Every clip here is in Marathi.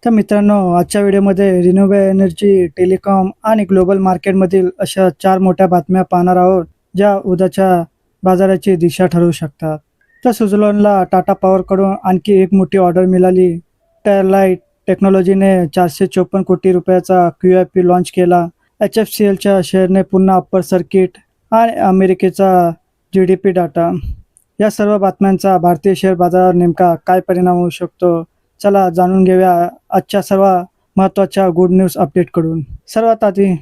तर मित्रांनो, आजच्या व्हिडिओमध्ये रिन्यूएबल एनर्जी, टेलिकॉम आणि ग्लोबल मार्केटमधील अशा 4 मोठ्या बातम्या पाहणार आहोत, ज्या उद्याच्या बाजाराची दिशा ठरवू शकतात. तर सुझलॉनला टाटा पॉवरकडून आणखी एक मोठी ऑर्डर मिळाली. स्टरलाइट टेक्नॉलॉजीने 454 कोटी रुपयाचा QIP लॉन्च केला. HFCLच्या शेअरने पुन्हा अप्पर सर्किट आणि अमेरिकेचा GDP डाटा. या सर्व बातम्यांचा भारतीय शेअर बाजारावर नेमका काय परिणाम होऊ शकतो? चला जाणून घेऊया आजच्या सर्व महत्त्वाच्या गुड न्यूज अपडेटकडून. सर्वात आधी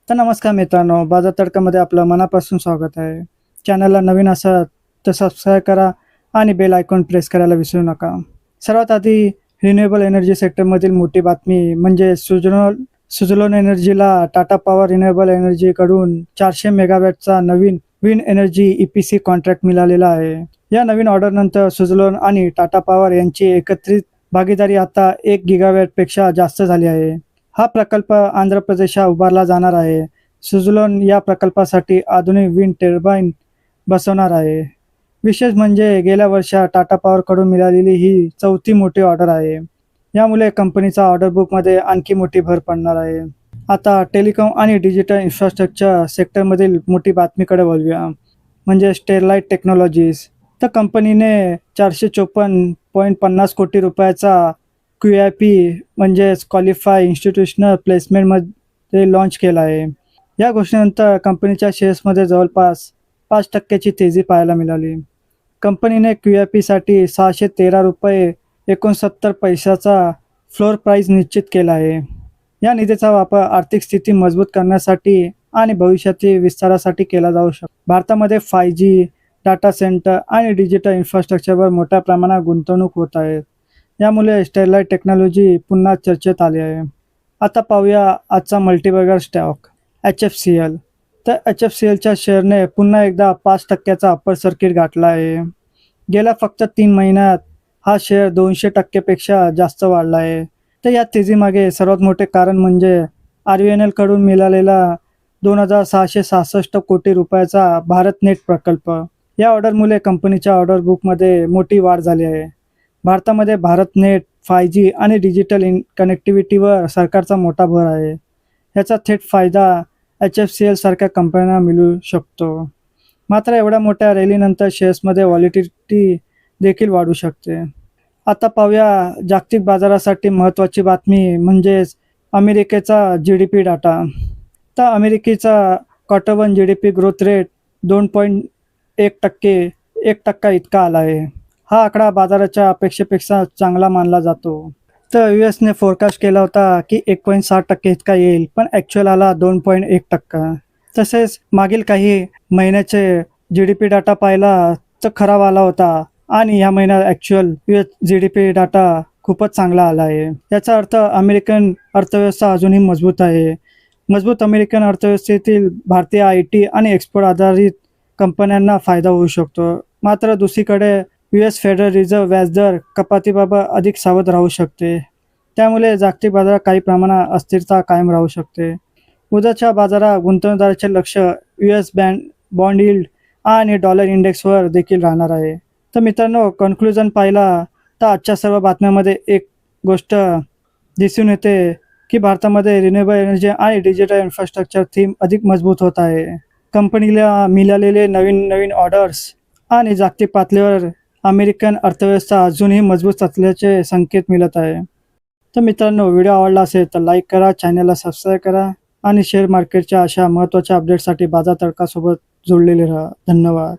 तर नमस्कार मित्रांनो, बाजार तडकामध्ये आपलं मनापासून स्वागत आहे. चॅनलला नवीन असाल तर सबस्क्राईब करा आणि बेल आयकॉन प्रेस करायला विसरू नका. सर्वात आधी रिन्युएबल एनर्जी सेक्टरमधील मोठी बातमी म्हणजे सुझलॉन एनर्जीला टाटा पॉवर रिन्युएबल एनर्जीकडून 400 मेगावॅटचा नवीन विंड एनर्जी EPC कॉन्ट्रॅक्ट मिळालेला आहे. या नवीन ऑर्डरनंतर सुझलॉन आणि टाटा पॉवर यांची एकत्रित भागीदारी आता 1 गिगावॅटपेक्षा जास्त झाली आहे. हा प्रकल्प आंध्र प्रदेशात उभारला जाणार आहे. सुझलॉन या प्रकल्पासाठी आधुनिक विंड टर्बाइन बसवणार आहे. विशेष म्हणजे गेल्या वर्षात टाटा पॉवरकडून मिळालेली ही 4थी मोठी ऑर्डर आहे. यामुळे कंपनीचा ऑर्डर बुकमध्ये आणखी मोठी भर पडणार आहे. आता टेलिकॉम आणि डिजिटल इन्फ्रास्ट्रक्चर सेक्टरमधील मोठी बातमीकडे वळूया, म्हणजे स्टरलाइट टेक्नॉलॉजीज. तर कंपनीने 454.50 कोटी रुपयाचा QIP म्हणजेच क्वालिफाय इन्स्टिट्यूशनल प्लेसमेंटमध्ये लॉन्च केला आहे. या घोषणेनंतर कंपनीच्या शेअर्समध्ये जवळपास 5% तेजी पाहायला मिळाली. कंपनीने QIPसाठी 613 रुपये 69 पैशाचा फ्लोर प्राईस निश्चित केला आहे. या निधीचा वापर आर्थिक स्थिती मजबूत करण्यासाठी आणि भविष्यातील विस्तारासाठी केला जाऊ शकतो. भारतामध्ये 5G, डाटा सेंटर आणि डिजिटल इन्फ्रास्ट्रक्चरवर मोठ्या प्रमाणात गुंतवणूक होत आहे. यामुळे स्टरलाइट टेक्नॉलॉजी पुन्हा चर्चेत आली आहे. आता पाहूया आजचा मल्टीबॅगर स्टॉक HFCL. तर HFCLच्या शेअरने पुन्हा एकदा 5%चा अप्पर सर्किट गाठला आहे. गेल्या फक्त 3 महिन्यात हा शेअर 200%पेक्षा जास्त वाढला आहे. तर या तेजीमागे सर्वात मोठे कारण म्हणजे RVNL कडून मिळालेला 2,666 कोटी रुपयाचा भारत नेट प्रकल्प. या ऑर्डरमुळे कंपनीच्या ऑर्डर बुकमध्ये मोठी वाढ झाली आहे. भारतामध्ये भारत नेट, 5G आणि डिजिटल कनेक्टिव्हिटीवर सरकारचा मोठा भर आहे. याचा थेट फायदा HFCL सारख्या कंपन्यांना मिळू शकतो. मात्र एवढ्या मोठ्या रॅलीनंतर शेअर्समध्ये व्हॉलिटिलिटी देखील वाढू शकते. आता पाहूया जागतिक बाजारासाठी महत्त्वाची बातमी म्हणजेच अमेरिकेचा GDP डाटा. तर अमेरिकेचा Q1 GDP ग्रोथ रेट 2.1% 1% इतका आला आहे. हा आकडा बाजाराच्या अपेक्षेपेक्षा चांगला मानला जातो. तर USने फोरकास्ट केला होता की 1.6% इतका येईल, पण ॲक्च्युअल आला 2.1%. तसेच मागील काही महिन्याचे GDP डाटा पाहिला तर खराब आला होता आणि ह्या महिन्यात ॲक्च्युअल US GDP डाटा खूपच चांगला आला आहे. याचा अर्थ अमेरिकन अर्थव्यवस्था अजूनही मजबूत आहे. मजबूत अमेरिकन अर्थव्यवस्थेतील भारतीय IT आणि एक्सपोर्ट आधारित कंपन्यांना फायदा होऊ शकतो. मात्र दुसरीकडे US फेडरल रिझर्व्ह व्याजदर कपातीबाबत अधिक सावध राहू शकते. त्यामुळे जागतिक बाजारात काही प्रमाणात अस्थिरता कायम राहू शकते. उद्याच्या बाजारात गुंतवणूकदारांचे लक्ष US बॉन्ड यील्ड आणि डॉलर इंडेक्सवर देखील राहणार आहे. तर मित्रांनो, कन्क्लुजन पाहिला तर आजच्या सर्व बातम्यांमध्ये एक गोष्ट दिसून येते की भारतामध्ये रिन्युएबल एनर्जी आणि डिजिटल इन्फ्रास्ट्रक्चर थीम अधिक मजबूत होत आहे. कंपनीला मिळालेले नवीन ऑर्डर्स आणि जागतिक पातळीवर अमेरिकन अर्थव्यवस्था अजूनही मजबूत असल्याचे संकेत मिळत आहे. तर मित्रांनो, व्हिडिओ आवडला असेल तर लाईक करा, चॅनलला सबस्क्राईब करा आणि शेअर मार्केटच्या अशा महत्त्वाच्या अपडेटसाठी बाजार तडकासोबत जोडलेले राहा. धन्यवाद.